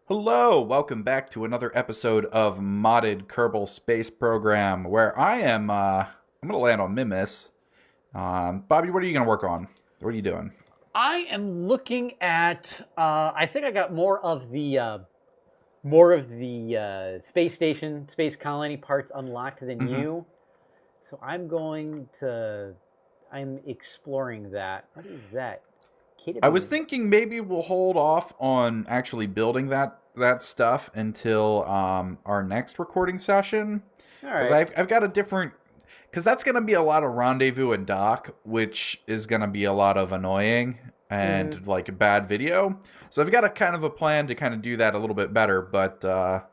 Hello, welcome back to another episode of Modded Kerbal Space Program, where I'm gonna land on Mimus. Bobby, what are you gonna work on? What are you doing? I am looking at. I think I got more of the space station, space colony parts unlocked than hmm you. So I'm going to. I'm exploring that. What is that? I was KW. thinking maybe we'll hold off on actually building that stuff until our next recording session, All because right. I've got a different. Because that's going to be a lot of rendezvous and dock, which is going to be a lot of annoying Mm-hmm. and like bad video. So I've got a kind of a plan to kind of do that a little bit better, but I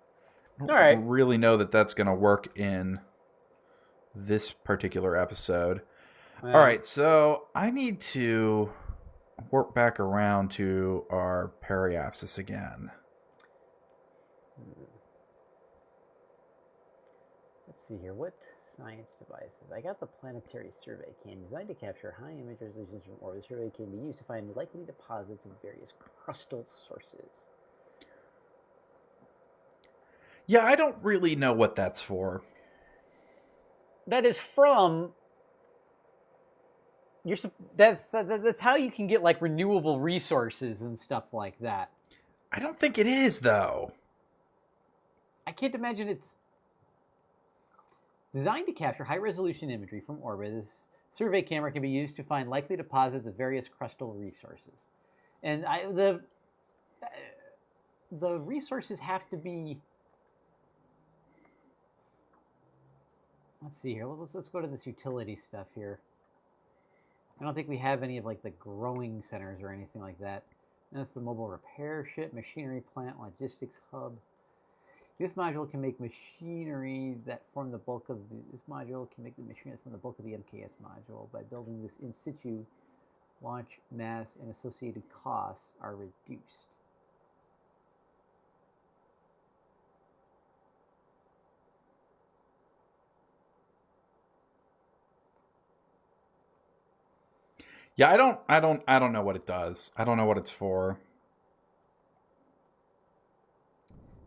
don't All right. really know that that's going to work in this particular episode. All All right. right, so I need to work back around to our periapsis again. Let's see here. What science devices? I got the planetary survey can designed to capture high image resolutions from orbit. The survey can be used to find likely deposits of various crustal sources. Yeah, I don't really know what that's for. That is from you're that's how you can get like renewable resources and stuff like that. I don't think it is, though. I can't imagine it's designed to capture high resolution imagery from orbit. This survey camera can be used to find likely deposits of various crustal resources, and the resources have to be. Let's see here. Let's go to this utility stuff here. I don't think we have any of like the growing centers or anything like that. And that's the mobile repair ship, machinery plant, logistics hub. This module can make machinery that form the bulk of the. This module can make the machinery that form the bulk of the MKS module by building this in situ. Launch mass and associated costs are reduced. Yeah, I don't know what it does. I don't know what it's for.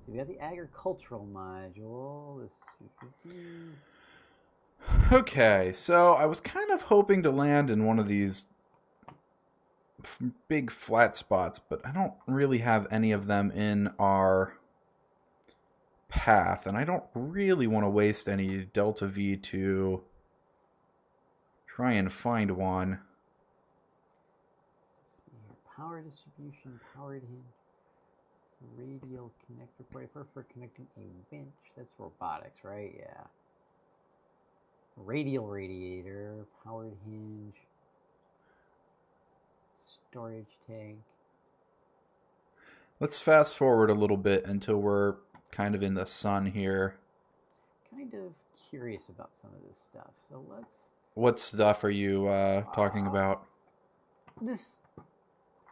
So we have the agricultural module. This. Okay, so I was kind of hoping to land in one of these big flat spots, but I don't really have any of them in our path, and I don't really want to waste any delta V to try and find one. Power distribution, powered hinge, radial connector point for connecting a winch. That's robotics, right? Yeah. Radial radiator, powered hinge, storage tank. Let's fast forward a little bit until we're kind of in the sun here. Kind of curious about some of this stuff. So let's. What stuff are you talking about? This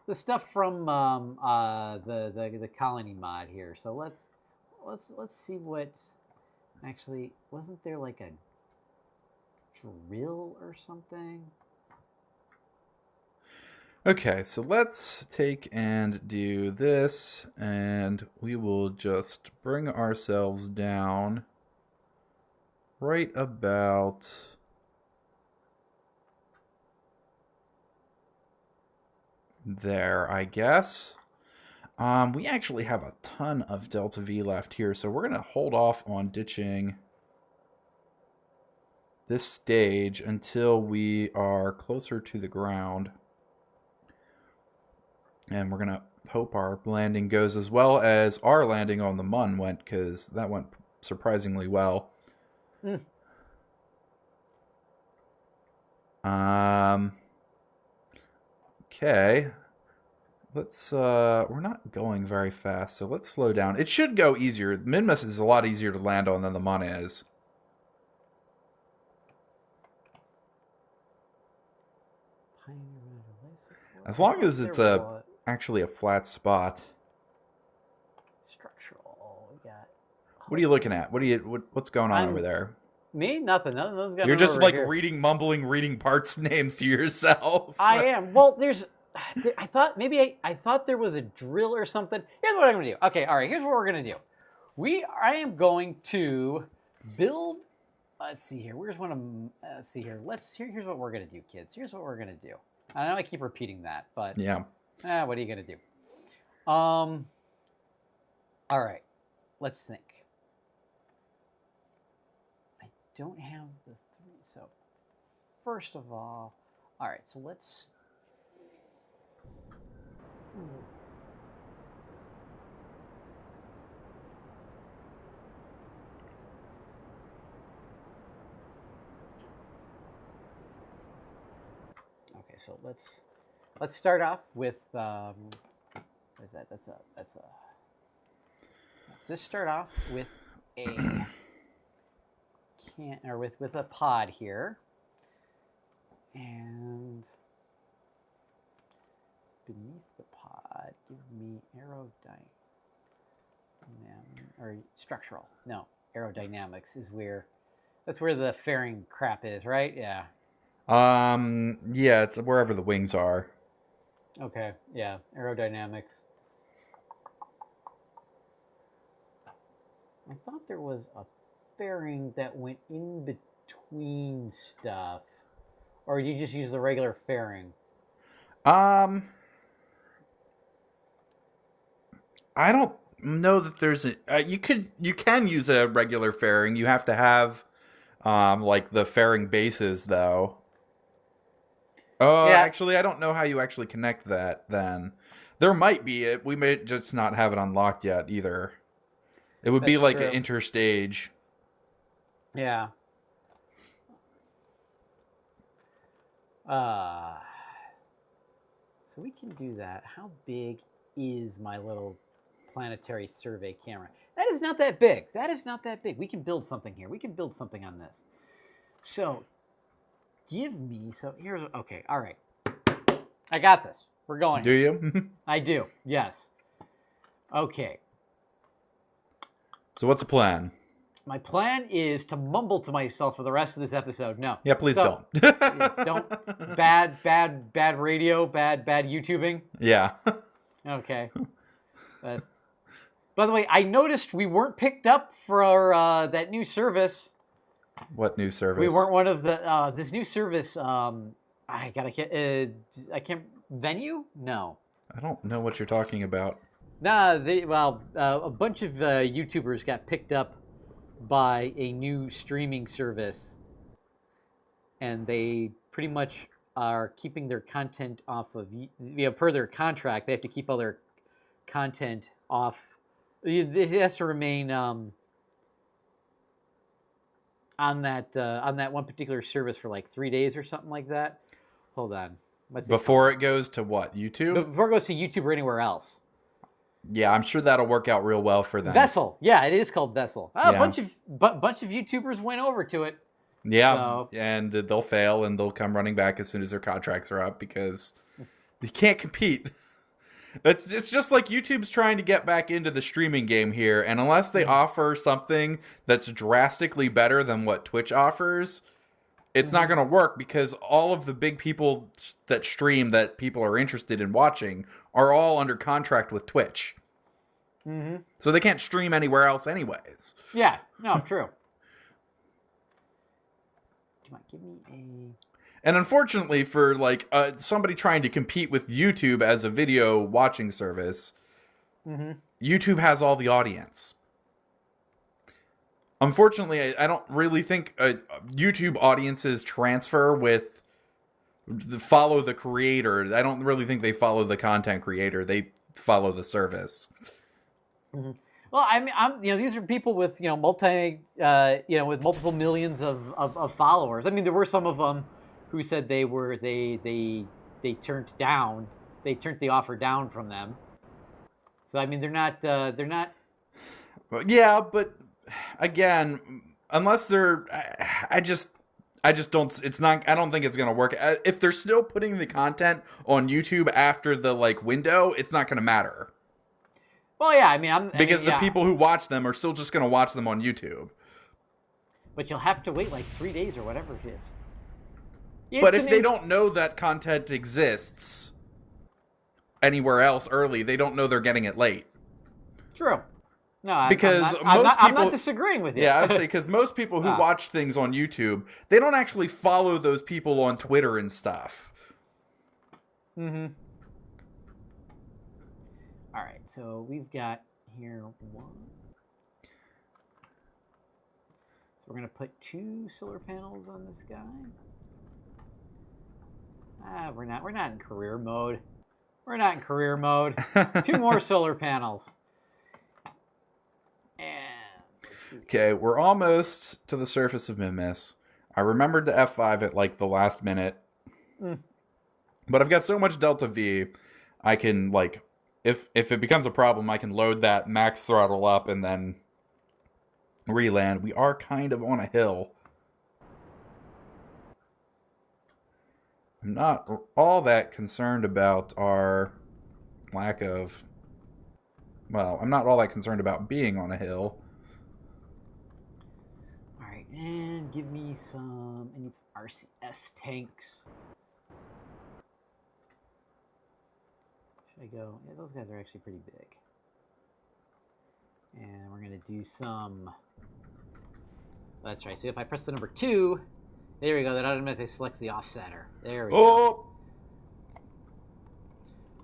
the stuff from the colony mod here. So let's see what actually wasn't there like a drill or something? Okay, so let's take and do this, and we will just bring ourselves down right about there, I guess. We actually have a ton of Delta V left here, so we're going to hold off on ditching this stage until we are closer to the ground. And we're going to hope our landing goes as well as our landing on the Mun went, because that went surprisingly well. Mm. Okay. We're not going very fast, so let's slow down. It should go easier. Minmus is a lot easier to land on than the Mun is. As long as it's actually a flat spot. Structural. We got. What are you looking at? What's going on over there? Me? Nothing. Nothing's going You're on just over like here. reading parts names to yourself. I am. Well, there's I thought maybe I thought there was a drill or something. Here's what I'm going to do. Okay, all right. Here's what we're going to do. I am going to build. Let's see here. Where's one of? Let's see here. Here's what we're going to do, kids. Here's what we're going to do. I know I keep repeating that, but Yeah. what are you going to do? All right. Let's think. I don't have the 3. So first of all right. So let's. Okay, so let's start off with what is that? That's a let's just start off with a with a pod here, and beneath the pod, give me structural. No, aerodynamics is that's where the fairing crap is, right? Yeah. Yeah, it's wherever the wings are. Okay, yeah, aerodynamics. I thought there was a fairing that went in between stuff, or you just use the regular fairing? I don't know that there's a. You can use a regular fairing. You have to have, like the fairing bases though. Yeah. Actually, I don't know how you actually connect that. Then there might be it. We may just not have it unlocked yet either. It would be That's like true. an interstage. Yeah. So we can do that. How big is my little planetary survey camera? That is not that big. That is not that big. We can build something here. We can build something on this. So here's, okay, all right. I got this. We're going. Do you? I do, yes. Okay. So what's the plan? My plan is to mumble to myself for the rest of this episode. No. Yeah, please don't. Don't. Bad radio, bad YouTubing. Yeah. Okay. By the way, I noticed we weren't picked up for that new service. What new service? We weren't one of the this new service. I can't venue. No. I don't know what you're talking about. Nah. A bunch of YouTubers got picked up by a new streaming service, and they pretty much are keeping their content off of. Per their contract, they have to keep all their content off. It has to remain on that one particular service for like 3 days or something like that. Hold on. Before it goes to what? YouTube? Before it goes to YouTube or anywhere else. Yeah, I'm sure that'll work out real well for them. Vessel. Yeah, it is called Vessel. Yeah. A bunch of YouTubers went over to it. Yeah, So, and they'll fail and they'll come running back as soon as their contracts are up because you can't compete. It's just like YouTube's trying to get back into the streaming game here, and unless they offer something that's drastically better than what Twitch offers, it's not going to work because all of the big people that stream that people are interested in watching are all under contract with Twitch. Mm-hmm. So they can't stream anywhere else anyways. Yeah, no, true. Come on, give me a... And unfortunately for like somebody trying to compete with YouTube as a video watching service, YouTube has all the audience. Unfortunately, I don't really think YouTube audiences transfer with follow the creator. I don't really think they follow the content creator. They follow the service. Mm-hmm. Well, I mean, these are people with with multiple millions of followers. I mean, there were some of them who said they turned the offer down from them. So I mean, they're not. Yeah, but again, unless they're, I just don't. It's not. I don't think it's gonna work. If they're still putting the content on YouTube after the window, it's not gonna matter. Well, yeah, I mean, because the people who watch them are still just gonna watch them on YouTube. But you'll have to wait like 3 days or whatever it is. But if they don't know that content exists, anywhere else early, they don't know they're getting it late. True. No, Because I'm not disagreeing with you. Yeah, I say because most people who watch things on YouTube, they don't actually follow those people on Twitter and stuff. Mm-hmm. All right, so we've got here one. So we're gonna put 2 solar panels on this guy. We're not in career mode. We're not in career mode. 2 more solar panels. And let's see. Okay, we're almost to the surface of Mimis. I remembered to F5 at like the last minute. But I've got so much Delta V, I can like, if it becomes a problem, I can load that max throttle up and then re-land. We are kind of on a hill. I'm not all that concerned about our lack of... Well, I'm not all that concerned about being on a hill. Alright, and give me some... I need some RCS tanks. Should I go... Yeah, those guys are actually pretty big. And we're going to do some... That's right, so if I press the number 2... There we go, that automatically selects the offsetter. There we go.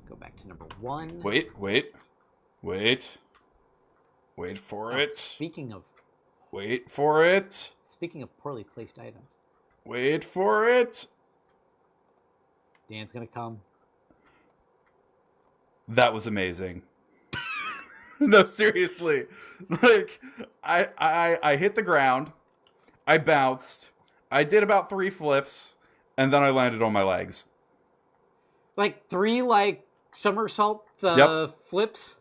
Go back to number 1. Wait for it. Speaking of... Wait for it. Speaking of poorly placed items. Wait for it. Dan's gonna come. That was amazing. No, seriously. Like, I hit the ground. I bounced. I did about 3 flips, and then I landed on my legs. Like 3, like, somersault flips?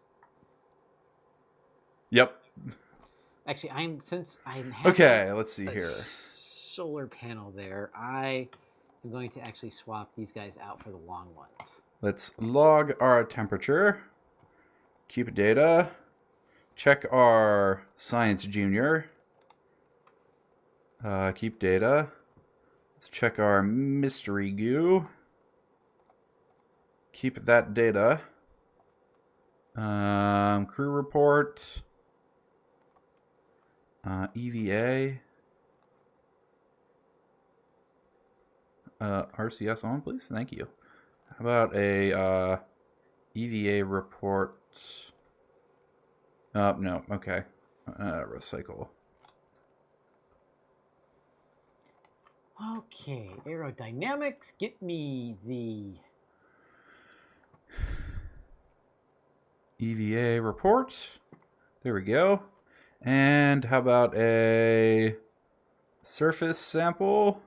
Yep. Actually, I'm okay, let's see here. Solar panel there. I am going to actually swap these guys out for the long ones. Let's log our temperature. Keep data. Check our science junior. Keep data. Let's check our mystery goo. Keep that data. Crew report. EVA. RCS on, please. Thank you. How about a EVA report? No. Okay. Recycle. Okay, aerodynamics. Get me the EVA report. There we go. And how about a surface sample?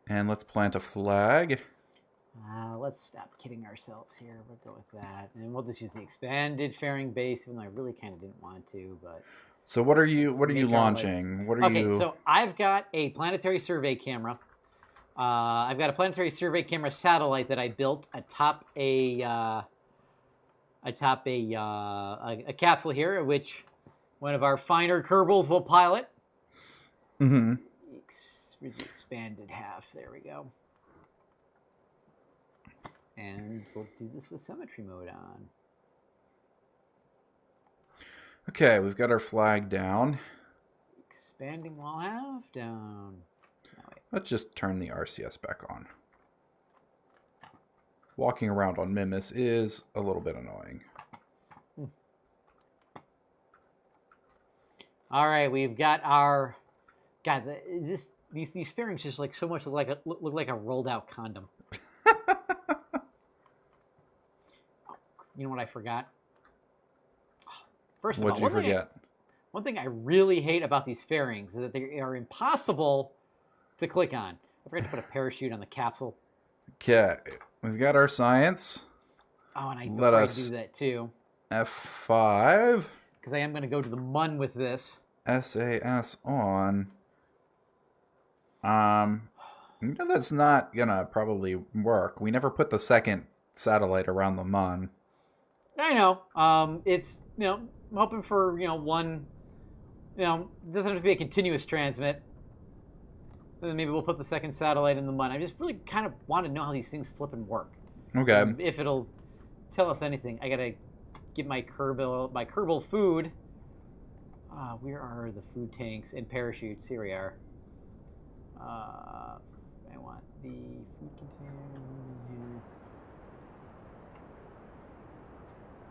And let's plant a flag. Let's stop kidding ourselves here. We'll go with that. And we'll just use the expanded fairing base, even though I really kind of didn't want to, but... So what are you launching? Okay, so I've got a planetary survey camera. I've got a planetary survey camera satellite that I built atop a capsule here, which one of our finer Kerbals will pilot. Mm-hmm. Expanded half. There we go. And we'll do this with symmetry mode on. Okay, we've got our flag down. Expanding wall half down. No, let's just turn the RCS back on. Walking around on Mimis is a little bit annoying. All right, we've got our... God, these fairings just like so much look like a rolled out condom. You know what I forgot? First of all, what'd you forget? One thing I really hate about these fairings is that they are impossible to click on. I forgot to put a parachute on the capsule. Okay, we've got our science. Oh, and I Let us do that too. F5. Because I am going to go to the MUN with this. SAS on. That's not gonna probably work. We never put the second satellite around the MUN. I know. It's, I'm hoping for, one, it doesn't have to be a continuous transmit. And then maybe we'll put the second satellite in the MUN. I just really kind of want to know how these things flip and work. Okay. If it'll tell us anything, I gotta get my Kerbal food. Where are the food tanks and parachutes? Here we are. I want the food container here.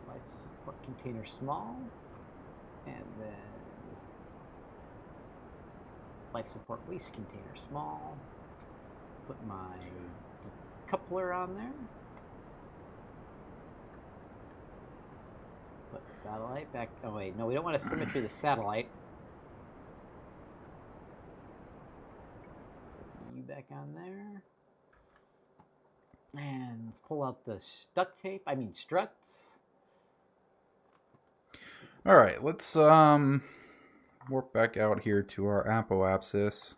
Life support container small, and then life support waste container small. Put my coupler on there. Put satellite back. Oh wait, no, we don't want to symmetry the satellite. Put you back on there. And let's pull out the struts. All right, let's warp back out here to our apoapsis.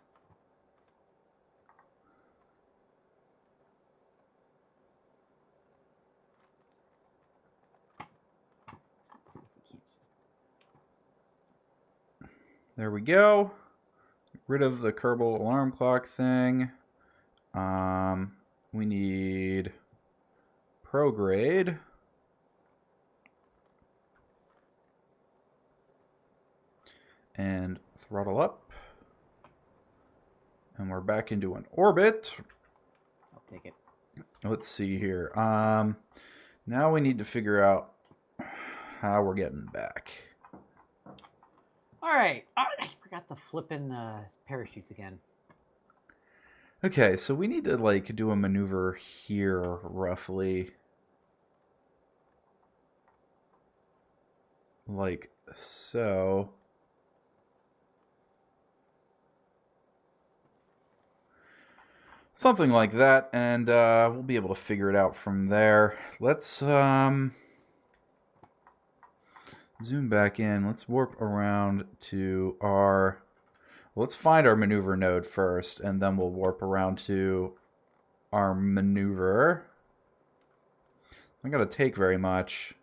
There we go. Get rid of the Kerbal alarm clock thing. We need prograde. And throttle up. And we're back into an orbit. I'll take it. Let's see here. Now we need to figure out how we're getting back. All right. I forgot the flipping parachutes again. Okay, so we need to like do a maneuver here roughly. Like so. Something like that, and we'll be able to figure it out from there. Let's zoom back in. Let's warp around to our... Let's find our maneuver node first, and then we'll warp around to our maneuver. It's not going to take very much.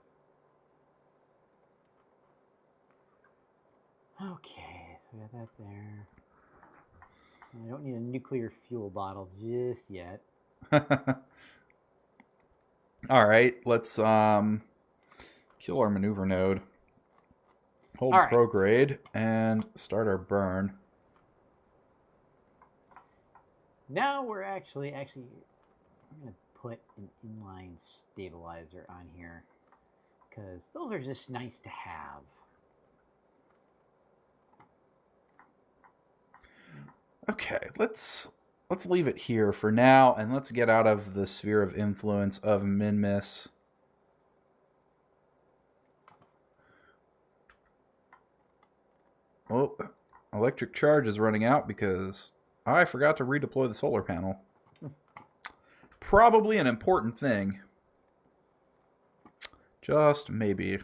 Okay, so we got that there. I don't need a nuclear fuel bottle just yet. All right, let's kill our maneuver node. Hold prograde and start our burn. Now we're actually I'm going to put an inline stabilizer on here because those are just nice to have. Okay, let's leave it here for now, and let's get out of the sphere of influence of Minmus. Oh, electric charge is running out because I forgot to redeploy the solar panel. Probably an important thing. Just maybe.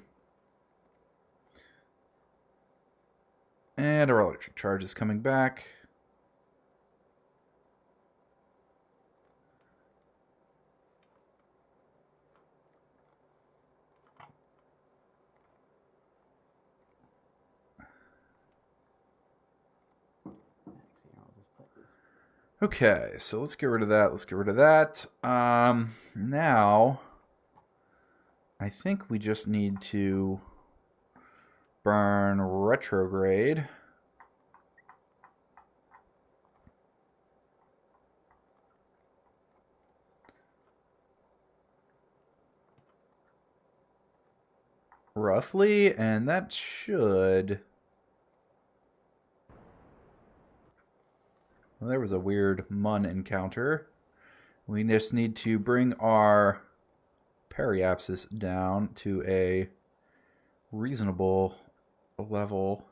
And our electric charge is coming back. Okay, so let's get rid of that. Let's get rid of that. Now, I think we just need to burn retrograde. Roughly, and that should... Well, there was a weird Mun encounter. We just need to bring our periapsis down to a reasonable level.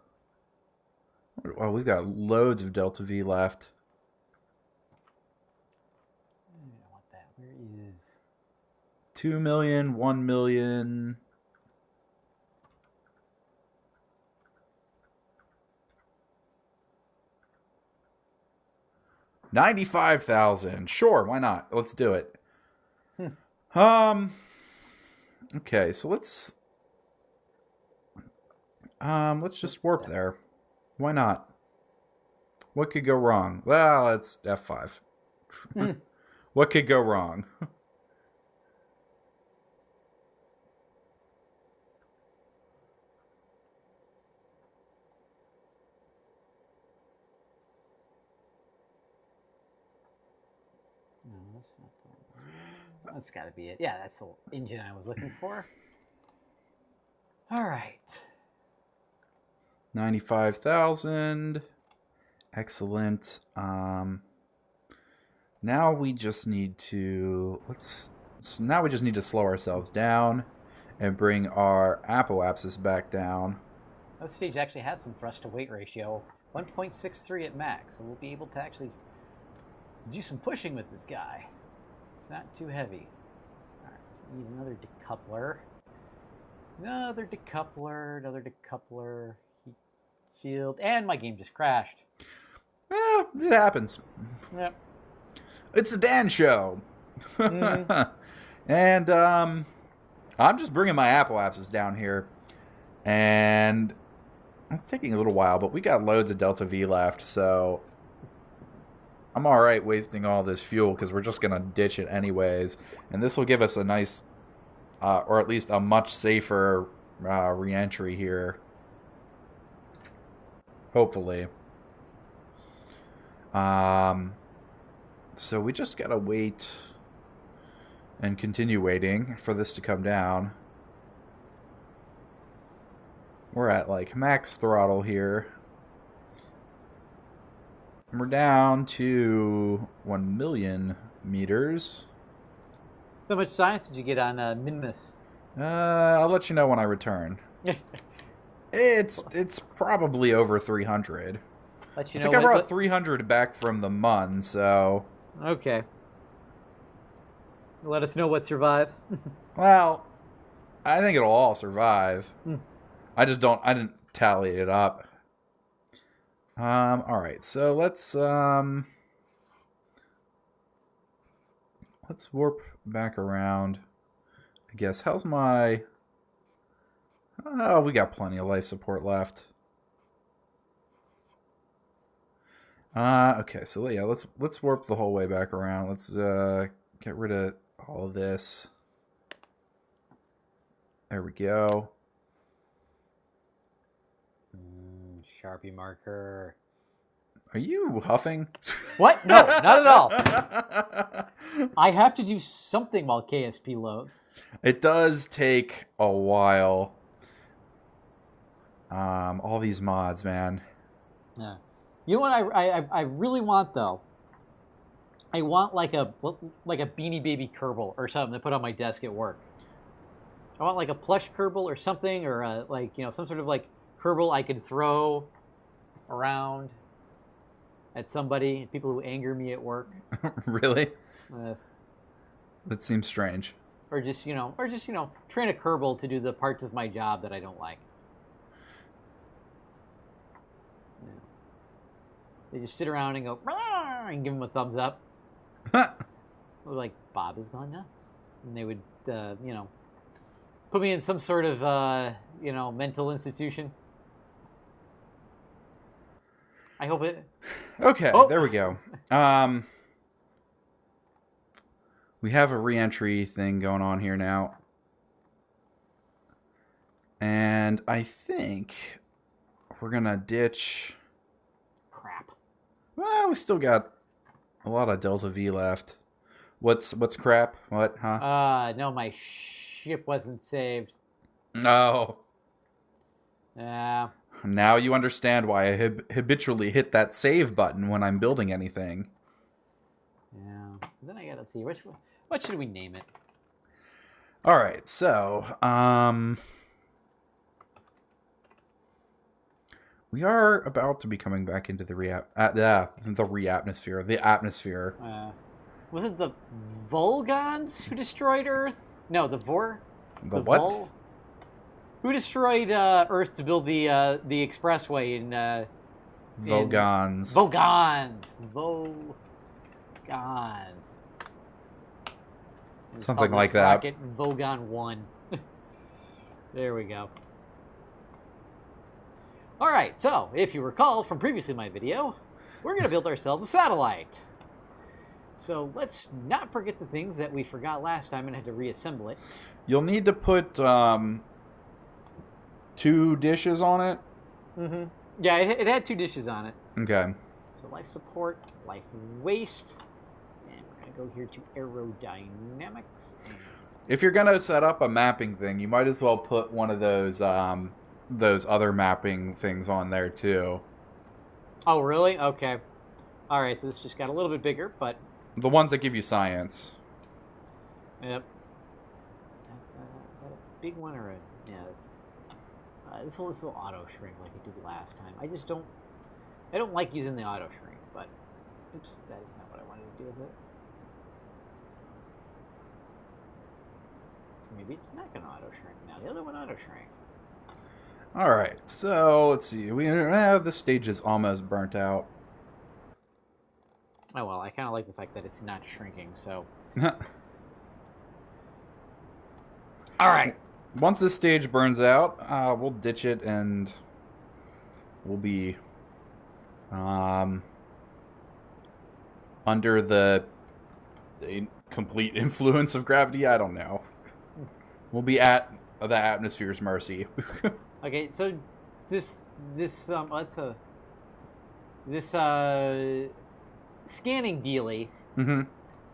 Well, we've got loads of delta V left. I don't want that. Where is 2 million, 1 million. $95,000. Sure, why not? Let's do it. Okay, so let's just warp there. Why not? What could go wrong? Well, it's F5. What could go wrong? That's got to be it. Yeah, that's the engine I was looking for. All right. 95,000. Excellent. Now we just need to now we just need to slow ourselves down and bring our apoapsis back down. This stage actually has some thrust to weight ratio, 1.63 at max, so we'll be able to actually do some pushing with this guy. It's not too heavy. All right, so we need another decoupler. Another decoupler, heat shield, and my game just crashed. Well, it happens. Yep. It's the Dan Show. And I'm just bringing my apoapsis down here. And it's taking a little while, but we got loads of Delta V left, so I'm all right wasting all this fuel because we're just going to ditch it anyways. And this will give us a nice, or at least a much safer reentry here. Hopefully. So we just got to wait and continue waiting for this to come down. We're at like max throttle here. We're down to 1 million meters. So much science did you get on Minimus? I'll let you know when I return. It's probably over 300. Let you I know think I brought 300 back from the Mun, so... Okay. Let us know what survives. Well, I think it'll all survive. I didn't tally it up. Alright, so let's warp back around. I guess, how's my... Oh, we got plenty of life support left. Okay, so yeah, let's warp the whole way back around. Let's get rid of all of this. There we go. Sharpie marker. Are you huffing? What? No, not at all. I have to do something while KSP loads. It does take a while. All these mods, man. Yeah. You know what I really want though? I want like a Beanie Baby Kerbal or something to put on my desk at work. I want like a plush Kerbal or something, or some sort of like Kerbal I could throw around at somebody, people who anger me at work. Really? Yes. That seems strange. Or just train a Kerbal to do the parts of my job that I don't like. Yeah. They just sit around and go and give them a thumbs up. Like Bob has gone nuts, and they would put me in some sort of mental institution. I hope it. Okay, There we go. We have a reentry thing going on here now. And I think we're going to ditch... Crap. Well, we still got a lot of Delta V left. What's crap? What, huh? No, my ship wasn't saved. No. Yeah. Now you understand why I habitually hit that save button when I'm building anything. Yeah. Then I gotta see what should we name it? All right, so we are about to be coming back into the atmosphere. Was it the Volgons who destroyed Earth? No, the The what? Who destroyed Earth to build the expressway in Vogons. Vogons. Something like that. Rocket Vogon 1. There we go. All right, so if you recall from previously my video, we're going to build ourselves a satellite. So let's not forget the things that we forgot last time and had to reassemble it. You'll need to put 2 dishes on it. Mm-hmm. Yeah, it had 2 dishes on it. Okay. So life support, life waste, and we're going to go here to aerodynamics. And if you're gonna set up a mapping thing, you might as well put one of those other mapping things on there too. Oh, really? Okay. All right. So this just got a little bit bigger, but The ones that give you science. yep. Is that a big one or a? Yeah. This will auto shrink like it did last time. I don't like using the auto shrink, but oops, that is not what I wanted to do with it. Maybe it's not going to auto shrink now. The other one auto shrank. All right, so let's see. This stage is almost burnt out. Oh well, I kind of like the fact that it's not shrinking. So. All right. Once this stage burns out, we'll ditch it and we'll be under the complete influence of gravity. I don't know. We'll be at the atmosphere's mercy. Okay, so this scanning dealie. Mm-hmm.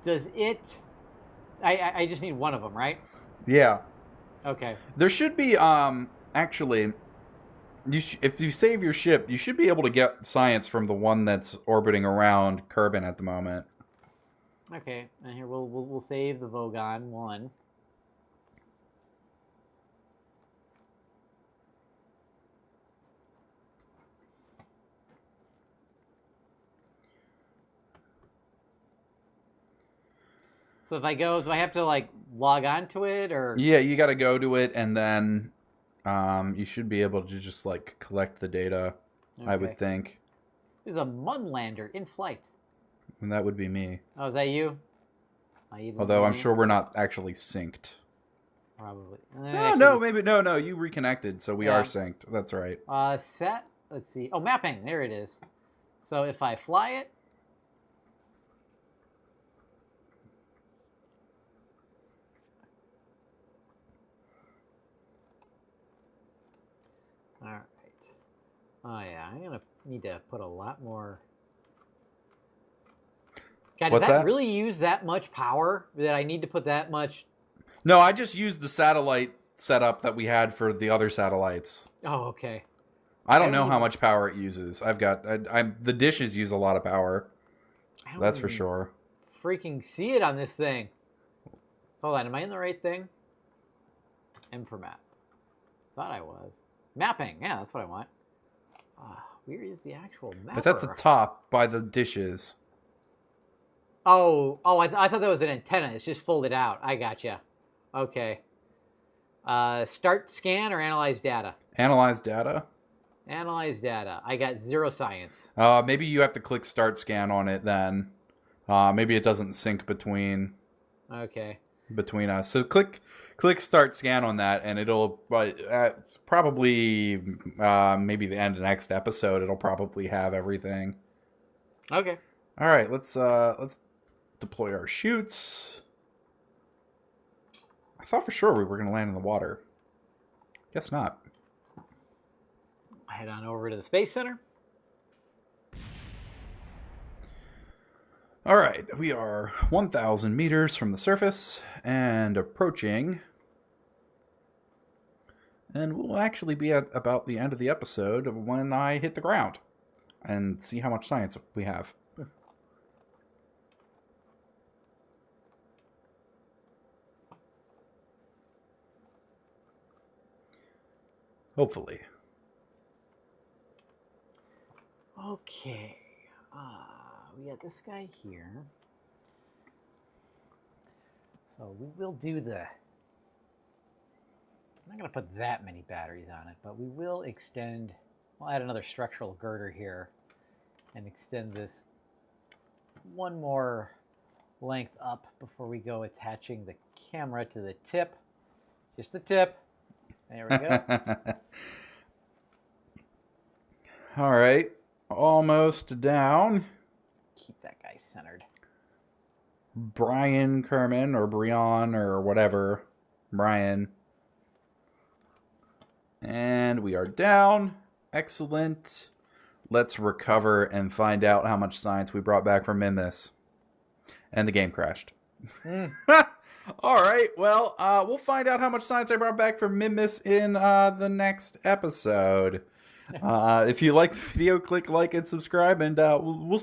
Does it? I just need one of them, right? Yeah. Okay. There should be actually, if you save your ship, you should be able to get science from the one that's orbiting around Kerbin at the moment. Okay, and here we'll save the Vogon 1. So if I go, do I have to like log on to it or? Yeah, you got to go to it, and then you should be able to just like collect the data. Okay. I would think. There's a Munlander in flight. And that would be me. Oh, is that you? Although I'm sure we're not actually synced. Probably. No, you reconnected, so we are synced. That's right. Set. Let's see. Oh, mapping. There it is. So if I fly it. All right. Oh yeah, I'm gonna need to put a lot more. God, does that really use that much power that I need to put that much? No, I just used the satellite setup that we had for the other satellites. Oh, okay. I don't know how much power it uses. The dishes use a lot of power. That's for sure. Freaking see it on this thing. Hold on, am I in the right thing? M for map. Thought I was. Mapping, yeah, that's what I want. Where is the actual map? It's at the top by the dishes. Oh, I thought that was an antenna. It's just folded out. I gotcha. Okay. Start scan or analyze data? Analyze data. Analyze data. I got 0 science. Maybe you have to click start scan on it then. Maybe it doesn't sync between. Okay. Between us. So click start scan on that, and it'll probably maybe the end of next episode. It'll probably have everything. Okay. All right. Let's deploy our chutes. I thought for sure we were going to land in the water. Guess not. Head on over to the Space Center. All right, we are 1,000 meters from the surface and approaching. And we'll actually be at about the end of the episode when I hit the ground and see how much science we have. Hopefully. Okay. We got this guy here. So we will do I'm not going to put that many batteries on it, but we will extend, we'll add another structural girder here and extend this one more length up before we go attaching the camera to the tip. Just the tip. There we go. All right. Almost down. Keep that guy centered. Brian Kerman or Brian or whatever. Brian. And we are down. Excellent. Let's recover and find out how much science we brought back from Minmus. And the game crashed. All right. Well, we'll find out how much science I brought back from Mimus in the next episode. If you like the video, click like and subscribe, and we'll